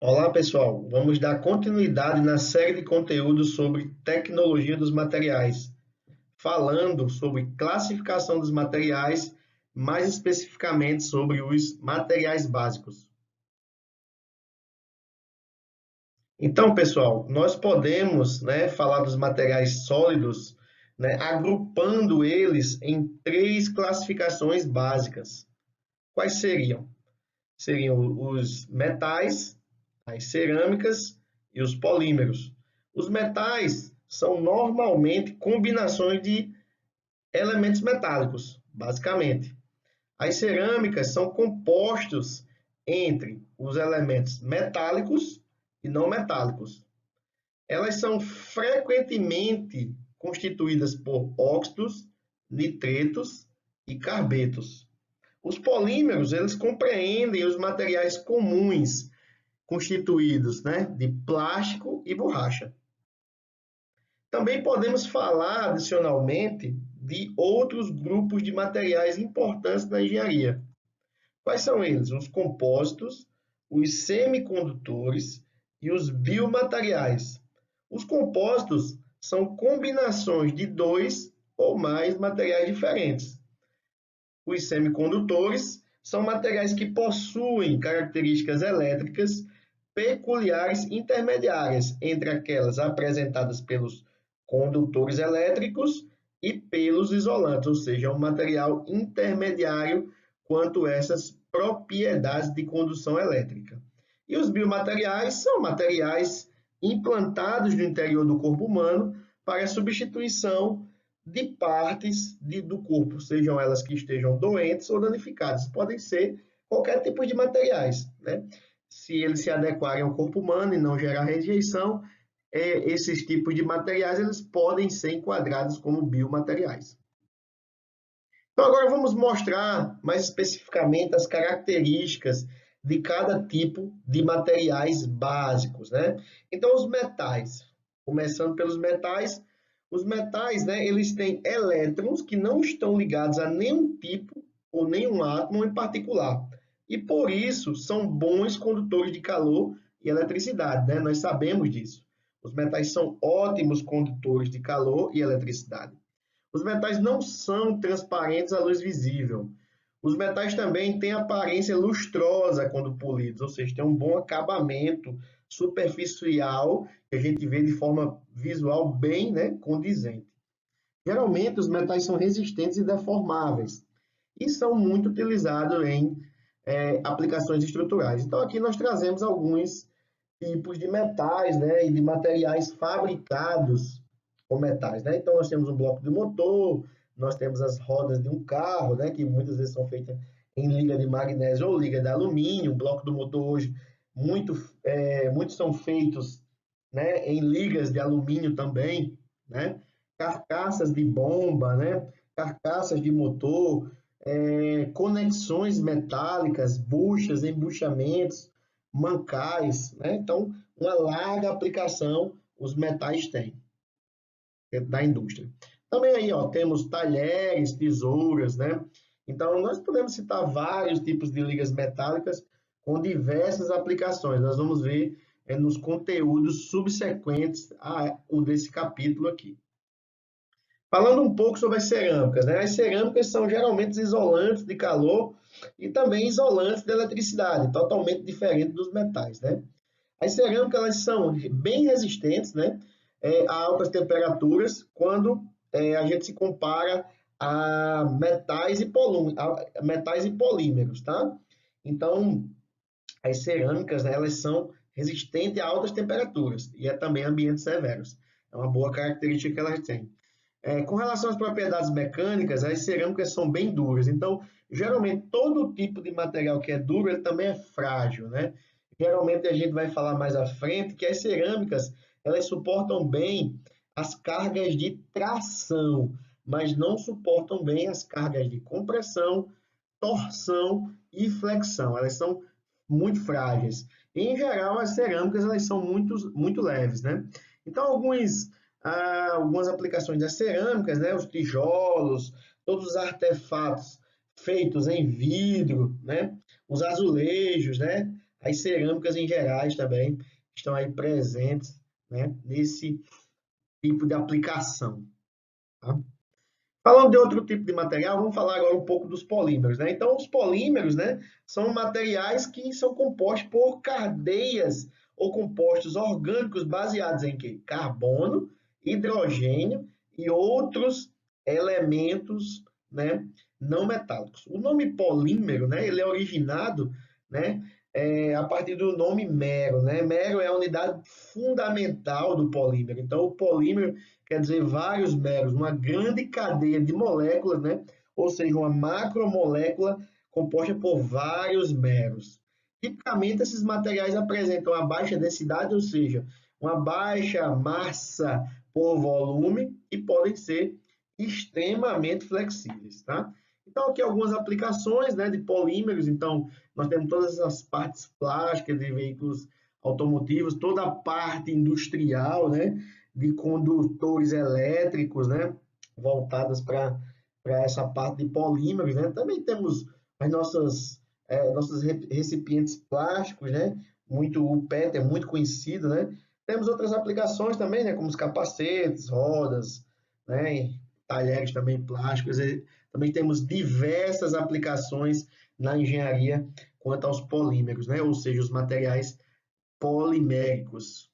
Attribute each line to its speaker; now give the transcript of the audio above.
Speaker 1: Olá, pessoal. Vamos dar continuidade na série de conteúdos sobre tecnologia dos materiais, falando sobre classificação dos materiais, mais especificamente sobre os materiais básicos. Então, pessoal, nós podemos, falar dos materiais sólidos, agrupando eles em três classificações básicas. Quais seriam? Seriam os metais, as cerâmicas e os polímeros. Os metais são normalmente combinações de elementos metálicos, basicamente. As cerâmicas são compostos entre os elementos metálicos e não metálicos. Elas são frequentemente constituídas por óxidos, nitretos e carbetos. Os polímeros, eles compreendem os materiais comuns constituídos, de plástico e borracha. Também podemos falar, adicionalmente, de outros grupos de materiais importantes na engenharia. Quais são eles? Os compósitos, os semicondutores e os biomateriais. Os compósitos são combinações de dois ou mais materiais diferentes. Os semicondutores são materiais que possuem características elétricas peculiares intermediárias entre aquelas apresentadas pelos condutores elétricos e pelos isolantes, ou seja, é um material intermediário quanto a essas propriedades de condução elétrica. E os biomateriais são materiais implantados no interior do corpo humano para a substituição de partes do corpo, sejam elas que estejam doentes ou danificadas. Podem ser qualquer tipo de materiais, Se eles se adequarem ao corpo humano e não gerar rejeição, esses tipos de materiais eles podem ser enquadrados como biomateriais. Então, agora vamos mostrar mais especificamente as características de cada tipo de materiais básicos, Então, os metais, começando pelos metais, os metais, eles têm elétrons que não estão ligados a nenhum tipo ou nenhum átomo em particular. E por isso são bons condutores de calor e eletricidade, Nós sabemos disso. Os metais são ótimos condutores de calor e eletricidade. Os metais não são transparentes à luz visível. Os metais também têm aparência lustrosa quando polidos, ou seja, tem um bom acabamento superficial que a gente vê de forma visual bem, condizente. Geralmente, os metais são resistentes e deformáveis e são muito utilizados em aplicações estruturais. Então, aqui nós trazemos alguns tipos de metais, e de materiais fabricados com metais, Então, nós temos um bloco de motor, nós temos as rodas de um carro, que muitas vezes são feitas em liga de magnésio ou liga de alumínio. O bloco do motor hoje, muitos são feitos, em ligas de alumínio também, Carcaças de bomba, Carcaças de motor, conexões metálicas, buchas, embuchamentos, mancais, Então, uma larga aplicação os metais têm dentro da indústria. Também aí, temos talheres, tesouras, Então, nós podemos citar vários tipos de ligas metálicas com diversas aplicações. Nós vamos ver nos conteúdos subsequentes o desse capítulo aqui. Falando um pouco sobre as cerâmicas, As cerâmicas são geralmente isolantes de calor e também isolantes de eletricidade, totalmente diferente dos metais, As cerâmicas elas são bem resistentes, a altas temperaturas quando a gente se compara a metais e polímeros, tá? Então, as cerâmicas, elas são resistentes a altas temperaturas e também a ambientes severos. É uma boa característica que elas têm. Com relação às propriedades mecânicas, as cerâmicas são bem duras. Então, geralmente, todo tipo de material que é duro, ele também é frágil, Geralmente, a gente vai falar mais à frente que as cerâmicas, elas suportam bem as cargas de tração, mas não suportam bem as cargas de compressão, torção e flexão. Elas são muito frágeis. Em geral, as cerâmicas elas são muito leves, Então, algumas aplicações das cerâmicas, os tijolos, todos os artefatos feitos em vidro, os azulejos, As cerâmicas em gerais também estão aí presentes, né, nesse tipo de aplicação. Tá? Falando de outro tipo de material, vamos falar agora um pouco dos polímeros, né? Então, os polímeros, né, são materiais que são compostos por cadeias ou compostos orgânicos baseados em quê? Carbono, hidrogênio e outros elementos, né, não metálicos. O nome polímero, né, ele é originado, né, a partir do nome mero, né? Mero é a unidade fundamental do polímero. Então, o polímero quer dizer vários meros, uma grande cadeia de moléculas, né? Ou seja, uma macromolécula composta por vários meros. Tipicamente, esses materiais apresentam a baixa densidade, ou seja, uma baixa massa por volume e podem ser extremamente flexíveis, tá? Então, aqui algumas aplicações, né, de polímeros. Então, nós temos todas as partes plásticas de veículos automotivos, toda a parte industrial, né, de condutores elétricos, né, voltadas para essa parte de polímeros, né. Também temos as nossos recipientes plásticos, né, o PET é muito conhecido, né. Temos outras aplicações também, né, como os capacetes, rodas, né, talheres também plásticos. E também temos diversas aplicações na engenharia quanto aos polímeros, né, ou seja, os materiais poliméricos.